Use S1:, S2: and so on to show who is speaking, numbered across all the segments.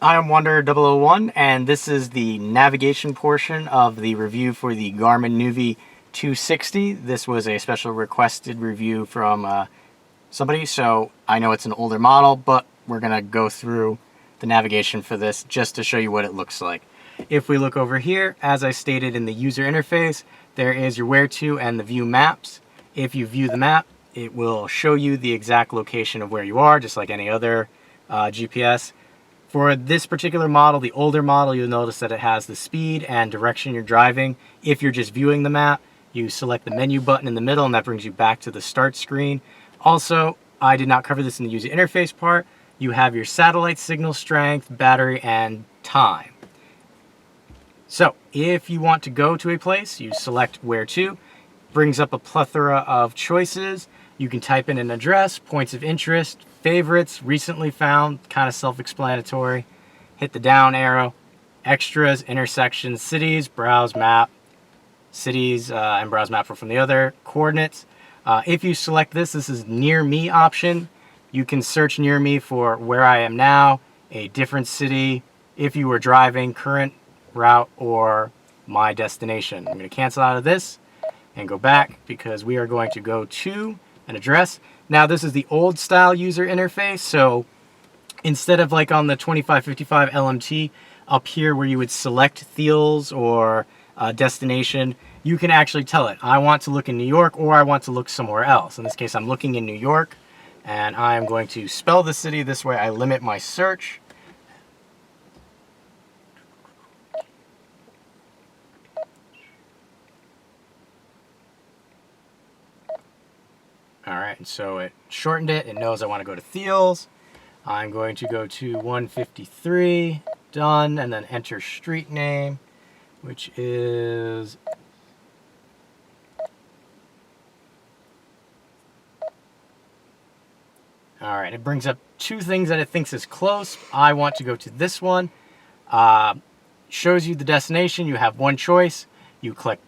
S1: I am Wander001, and this is the navigation portion of the review for the Garmin nüvi 260. This was a special requested review from somebody, so I know it's an older model, but we're going to go through the navigation for this just to show you what it looks like. If we look over here, as I stated in the user interface, there is your where to and the view maps. If you view the map, it will show you the exact location of where you are, just like any other GPS. For this particular model, the older model, you'll notice that it has the speed and direction you're driving. If you're just viewing the map, you select the menu button in the middle and that brings you back to the start screen. Also, I did not cover this in the user interface part. You have your satellite signal strength, battery, and time. So if you want to go to a place, you select where to. Brings up a plethora of choices. You can type in an address, points of interest, favorites, recently found, kind of self-explanatory. Hit the down arrow, extras, intersections, cities, browse map, cities, and browse map from the other coordinates. If you select this is near me option. You can search near me for where I am now, a different city, if you were driving, current route, or my destination. I'm going to cancel out of this and go back because we are going to go to an address. Now this is the old style user interface, so instead of like on the 2555 LMT up here where you would select Thiels or destination, you can actually tell it, I want to look in New York or I want to look somewhere else. In this case, I'm looking in New York, and I'm going to spell the city. This way I limit my search. Alright, and so it shortened it. It knows I want to go to Thiels. I'm going to go to 153, done, and then enter street name, which is... Alright, it brings up two things that it thinks is close. I want to go to this one. Shows you the destination. You have one choice. You click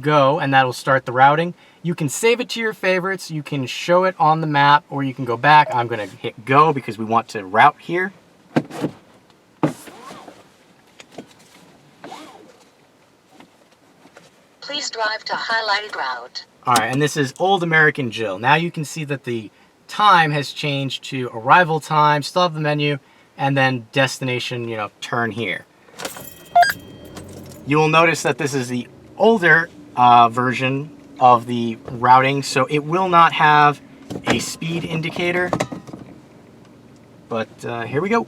S1: go, and that'll start the routing. You can save it to your favorites. You can show it on the map, or you can go back. I'm going to hit go because we want to route here.
S2: Please drive to highlighted route.
S1: Alright, and this is Old American Jill. Now you can see that the time has changed to arrival time, still have the menu, and then destination, turn here. You will notice that this is the older version of the routing, so it will not have a speed indicator. But here we go.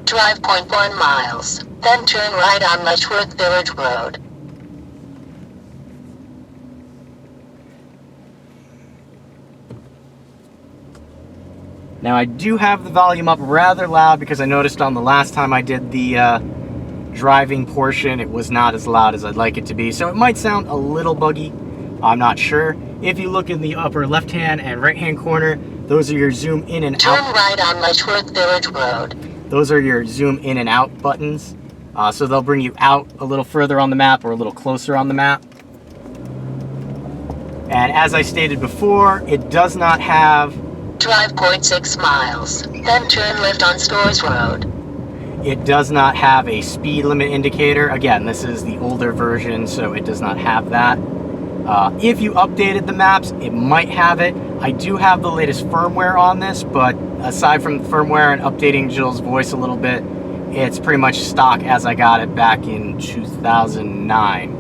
S2: Drive 0.1 miles, then turn right on Letchworth Village Road.
S1: Now I do have the volume up rather loud because I noticed on the last time I did the driving portion it was not as loud as I'd like it to be, so it might sound a little buggy. I'm not sure. If you look in the upper left hand and right hand corner, those are your zoom in and out.
S2: Turn right on Letchworth Village Road.
S1: Those are your zoom in and out buttons, so they'll bring you out a little further on the map or a little closer on the map. And as I stated before, it does not have...
S2: Drive 0.6 miles, then turn left on Stores Road.
S1: It does not have a speed limit indicator. Again, this is the older version, so it does not have that. If you updated the maps, it might have it. I do have the latest firmware on this, but aside from the firmware and updating Jill's voice a little bit, it's pretty much stock as I got it back in 2009.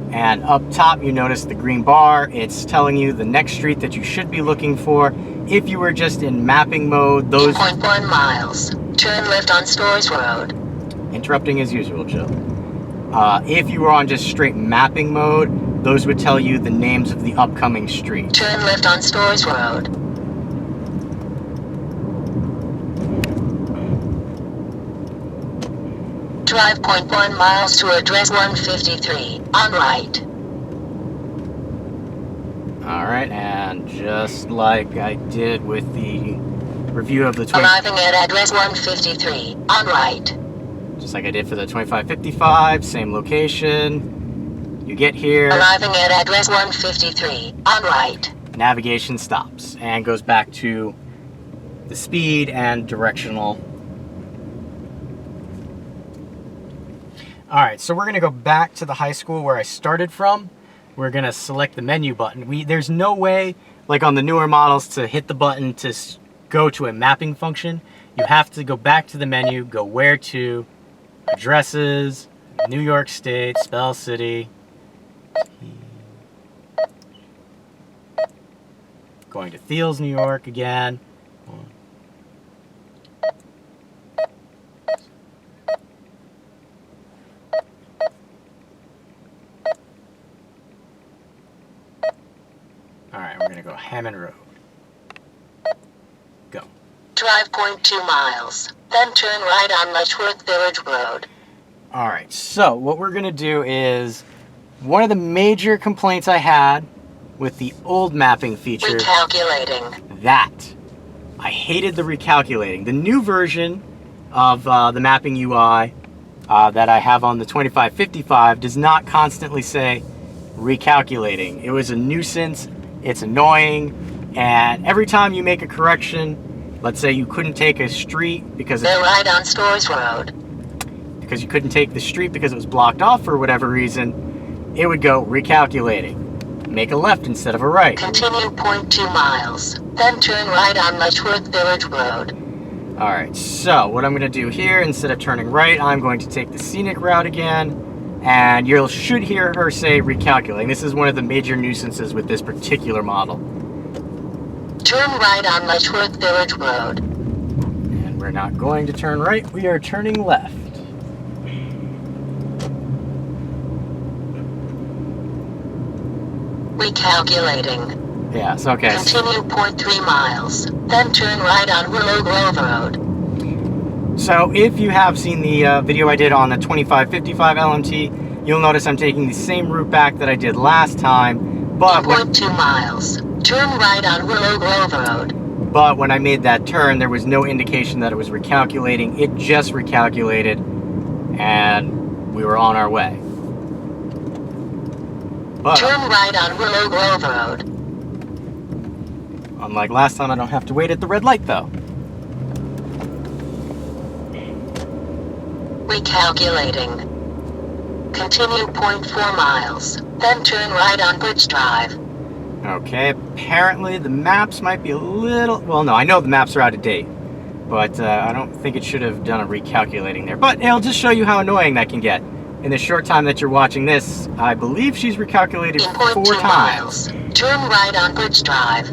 S1: And up top, you notice the green bar. It's telling you the next street that you should be looking for. If you were just in mapping mode, those...
S2: 2.1 miles. Turn left on Stores Road.
S1: Interrupting as usual, Jill. If you were on just straight mapping mode, those would tell you the names of the upcoming streets.
S2: Turn left on Stores Road. Drive 0.1 miles to address 153, on right.
S1: And just like I did with the review of the
S2: Arriving at address 153, on right.
S1: just like I did for the 2555, same location. You get here.
S2: Arriving at address 153, on right.
S1: Navigation stops and goes back to the speed and directional. Alright, so we're going to go back to the high school where I started from. We're going to select the menu button. There's no way, like on the newer models, to hit the button to go to a mapping function. You have to go back to the menu, go where to, addresses, New York State, spell city. Going to Thiels, New York again. Alright, we're going to go Hammond Road. Go.
S2: Drive 0.2 miles, then turn right on Letchworth Village Road.
S1: Alright, so what we're going to do is, one of the major complaints I had with the old mapping feature,
S2: Recalculating.
S1: that I hated the recalculating. The new version of the mapping UI that I have on the 2555 does not constantly say recalculating. It was a nuisance, it's annoying, and every time you make a correction, let's say you couldn't take a street because
S2: They're right on Stores Road.
S1: because you couldn't take the street because it was blocked off for whatever reason, it would go recalculating. Make a left instead of a right.
S2: Continue 0.2 miles, then turn right on Letchworth Village Road.
S1: Alright, so what I'm going to do here, instead of turning right, I'm going to take the scenic route again, and you should hear her say recalculating. This is one of the major nuisances with this particular model.
S2: Turn right on Letchworth Village Road.
S1: And we're not going to turn right, we are turning left.
S2: Recalculating.
S1: Yes, okay.
S2: Continue 0.3 miles, then turn right on Willow Grove Road.
S1: So if you have seen the video I did on the 2555 LMT, you'll notice I'm taking the same route back that I did last time, but
S2: 2.2 miles, turn right on Willow Grove Road.
S1: But when I made that turn, there was no indication that it was recalculating. It just recalculated, and we were on our way. But
S2: Turn right on Willow Grove Road.
S1: unlike last time, I don't have to wait at the red light, though.
S2: Recalculating. Continue 0.4 miles, then turn right on Bridge Drive.
S1: Okay, apparently the maps might be a little... Well, no, I know the maps are out of date, but I don't think it should have done a recalculating there. But it'll just show you how annoying that can get. In the short time that you're watching this, I believe she's recalculated
S2: In
S1: 4
S2: 0.2
S1: times.
S2: miles, turn right on Bridge Drive.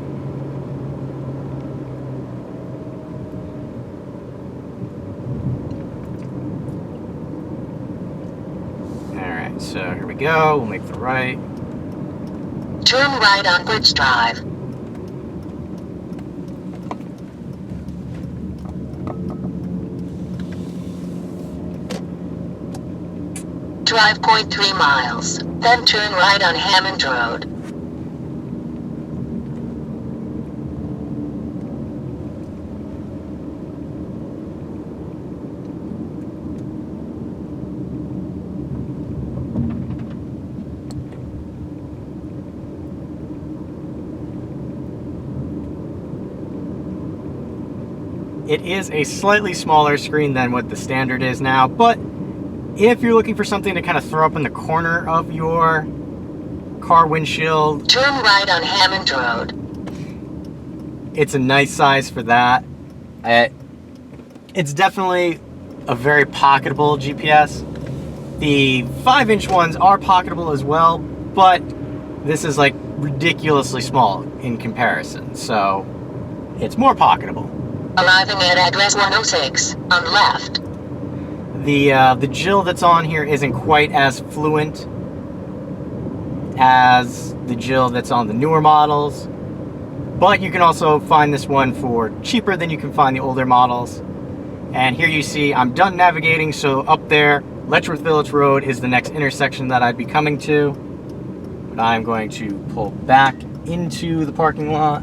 S1: Alright, so here we go. We'll make the right.
S2: Turn right on Bridge Drive. Drive 0.3 miles, then turn right on Hammond Road.
S1: It is a slightly smaller screen than what the standard is now, but if you're looking for something to kind of throw up in the corner of your car windshield,
S2: Turn right on Hammond Road.
S1: it's a nice size for that. It's definitely a very pocketable GPS. The 5-inch ones are pocketable as well, but this is like ridiculously small in comparison, so it's more pocketable.
S2: Arriving at address 106, on left.
S1: The Jill that's on here isn't quite as fluent as the Jill that's on the newer models, but you can also find this one for cheaper than you can find the older models. And here you see I'm done navigating, so up there, Letchworth Village Road is the next intersection that I'd be coming to. But I'm going to pull back into the parking lot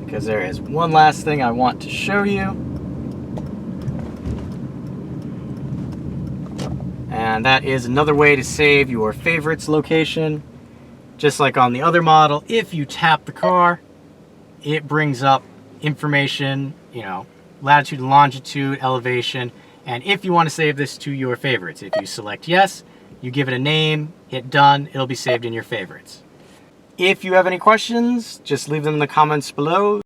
S1: because there is one last thing I want to show you. And that is another way to save your favorites location. Just like on the other model, if you tap the car, it brings up information, you know, latitude, longitude, elevation. And if you want to save this to your favorites, if you select yes, you give it a name, hit done, it'll be saved in your favorites. If you have any questions, just leave them in the comments below.